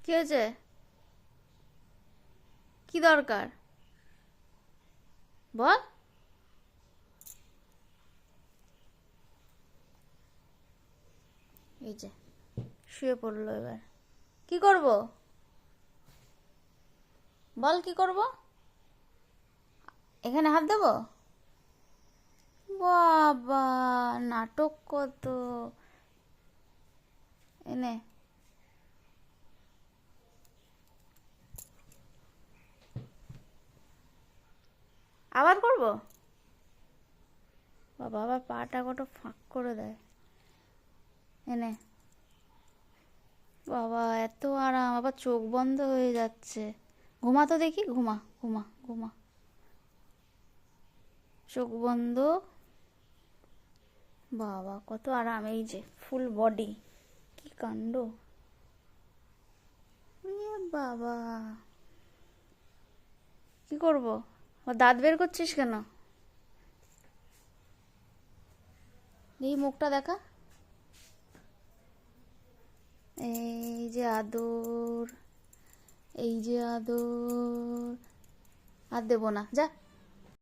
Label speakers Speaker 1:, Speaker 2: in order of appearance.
Speaker 1: কি হয়েছে? কি দরকার বল। এই যে শুয়ে পড়লো, এবার কি করব? বল কি করব? এখানে হাত দেবো? বাবা, নাটক কত! এনে আবার করব? বাবা আবার পাটা কত ফাঁক করে দেয়। এনে বাবা, এত আরাম, আবার চোখ বন্ধ হয়ে যাচ্ছে। ঘুমা তো দেখি, ঘুমা ঘুমা ঘুমা। চোখ বন্ধ। বাবা কত আরাম, এই যে ফুল বডি। কি কাণ্ড! বাবা, কি করব? ও দাঁত বের করছিস কেন? এই মুখটা দেখা। এই যে আদর, এই যে আদর। আর দেবো না, যা।